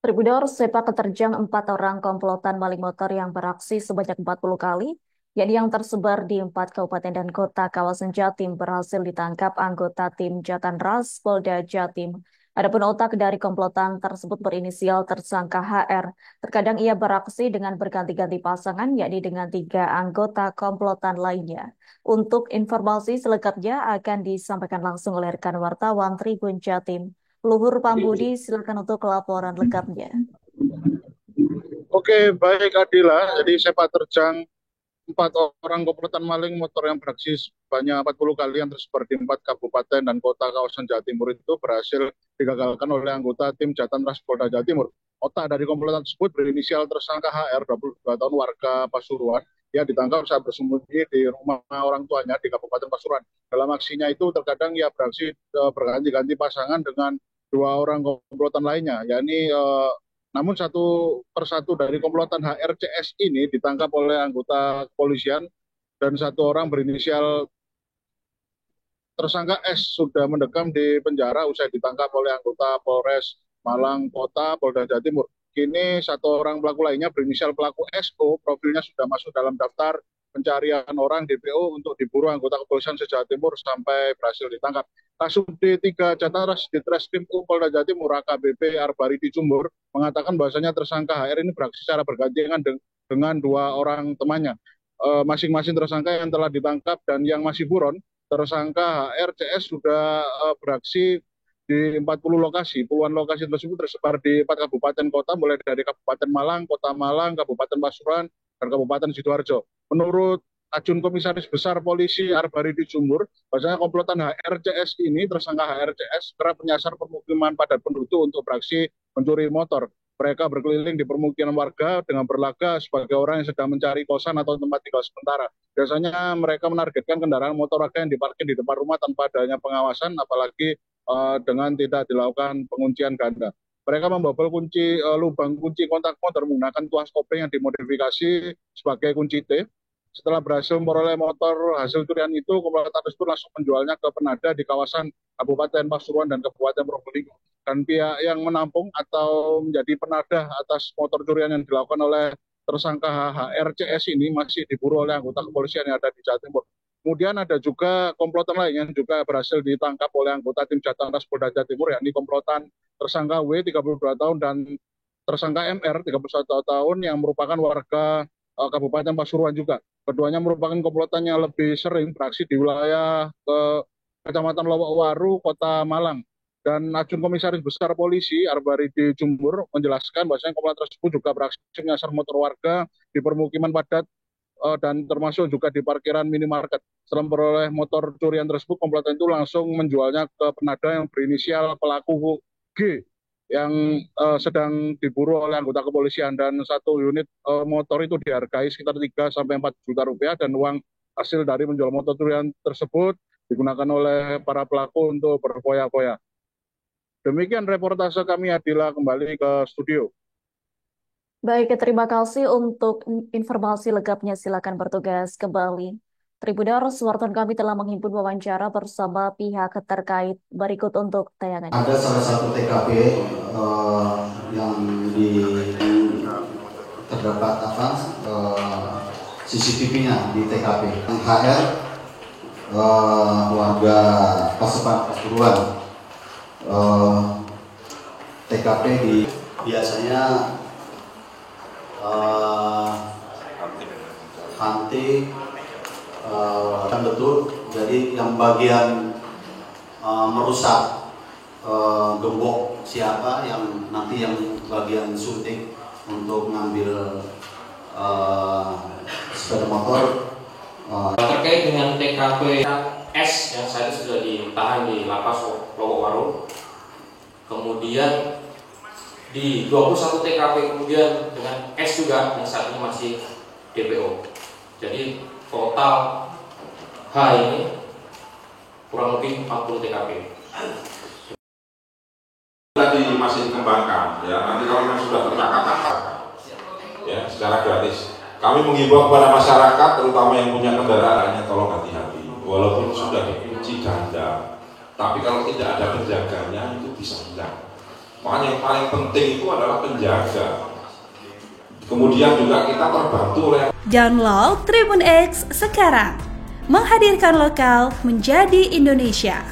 Tribunor sepak terjang 4 orang komplotan maling motor yang beraksi sebanyak 40 kali, yakni yang tersebar di 4 kabupaten dan kota kawasan Jatim berhasil ditangkap anggota tim Jatanras Polda Jatim. Adapun otak dari komplotan tersebut berinisial tersangka HR. Terkadang ia beraksi dengan berganti-ganti pasangan, yakni dengan 3 anggota komplotan lainnya. Untuk informasi selengkapnya akan disampaikan langsung oleh rekan wartawan Tribun Jatim. Luhur Pambudi, silakan untuk laporan lengkapnya. Oke, baik Adila. Jadi sepak terjang 4 orang komplotan maling motor yang beraksi sebanyak 40 kali yang tersebar di 4 kabupaten dan kota kawasan Jawa Timur itu berhasil digagalkan oleh anggota tim Jatanras Polda Jawa Timur. Otak dari komplotan tersebut berinisial tersangka HR, 22 tahun, warga Pasuruan. Dia ditangkap saat bersembunyi di rumah orang tuanya di Kabupaten Pasuruan. Dalam aksinya itu terkadang ia beraksi berganti-ganti pasangan dengan 2 orang komplotan lainnya, yakni namun satu persatu dari komplotan HRCS ini ditangkap oleh anggota kepolisian dan 1 orang berinisial tersangka S sudah mendekam di penjara usai ditangkap oleh anggota Polres Malang Kota Polda Jawa Timur. Kini 1 orang pelaku lainnya berinisial pelaku SO, profilnya sudah masuk dalam daftar pencarian orang DPO untuk diburu anggota kepolisian se-Jawa Timur sampai berhasil ditangkap. Kasubdit 3 Jataras Ditreskrim Polda Jawa Timur AKBP Arbaridi Jumur mengatakan bahwasanya tersangka HR ini beraksi secara bergantian dengan 2 orang temannya. Masing-masing tersangka yang telah ditangkap dan yang masih buron, tersangka HRCS sudah beraksi di 40 lokasi. Puluhan lokasi tersebut tersebar di 4 kabupaten kota, mulai dari Kabupaten Malang, Kota Malang, Kabupaten Pasuruan, dan Kabupaten Sidoarjo. Menurut Ajun Komisaris Besar Polisi Arbaridi Jumur, bahwasanya komplotan HRCS ini, tersangka HRCS, kerap menyasar permukiman padat penduduk untuk beraksi mencuri motor. Mereka berkeliling di permukiman warga dengan berlaga sebagai orang yang sedang mencari kosan atau tempat tinggal sementara. Biasanya mereka menargetkan kendaraan motor warga yang diparkir di depan rumah tanpa adanya pengawasan, apalagi dengan tidak dilakukan penguncian ganda. Mereka membobol lubang kunci kontak motor menggunakan tuas kopling yang dimodifikasi sebagai kunci T. Setelah berhasil memperoleh motor hasil curian itu, komplotan tersebut langsung menjualnya ke penadah di kawasan Kabupaten Pasuruan dan Kabupaten Probolinggo. Dan pihak yang menampung atau menjadi penadah atas motor curian yang dilakukan oleh tersangka HRCS ini masih diburu oleh anggota kepolisian yang ada di Jawa Timur. Kemudian ada juga komplotan lain yang juga berhasil ditangkap oleh anggota tim Jatanras Polda Jawa Timur, yakni komplotan tersangka W 32 tahun dan tersangka MR 31 tahun yang merupakan warga Kabupaten Pasuruan juga. Keduanya merupakan komplotan yang lebih sering beraksi di wilayah Kecamatan Lowok Waru, Kota Malang. Dan Ajun Komisaris Besar Polisi Arbaridi Jumur menjelaskan bahwasanya komplotan tersebut juga beraksi menyasar motor warga di permukiman padat dan termasuk juga di parkiran minimarket. Setelah memperoleh motor curian tersebut, komplotan itu langsung menjualnya ke penadah yang berinisial pelaku G yang sedang diburu oleh anggota kepolisian, dan 1 unit motor itu dihargai sekitar 3 sampai 4 juta rupiah, dan uang hasil dari menjual motor curian tersebut digunakan oleh para pelaku untuk berfoya-foya. Demikian reportase kami, Adila, kembali ke studio. Baik, terima kasih untuk informasi lengkapnya. Silakan bertugas kembali. Tribunor, wartawan kami telah menghimpun wawancara bersama pihak terkait. Berikut untuk tayangannya. Ada salah satu TKP yang di terdapat CCTV-nya di TKP. HR warga Pasepan Pasuruan, TKP di biasanya anti kan betul. Jadi yang bagian merusak gembok siapa yang nanti yang bagian suntik untuk ngambil sepeda motor. Terkait dengan TKP S yang saat ini sudah ditahan di Lapas Lowok Waru, kemudian di 21 TKP kemudian dengan S juga yang saat ini masih DPO. Jadi total H ini kurang lebih 40 TKP. Tadi masih dikembangkan, ya. Nanti kalau yang sudah tertangkap, ya, secara gratis. Kami menghimbau kepada masyarakat, terutama yang punya kendaraannya, tolong hati-hati. Walaupun sudah dikunci ganda, tapi kalau tidak ada penjaganya itu bisa hilang. Makanya yang paling penting itu adalah penjaga. Kemudian juga kita terbantu oleh Download Tribun X sekarang, menghadirkan lokal menjadi Indonesia.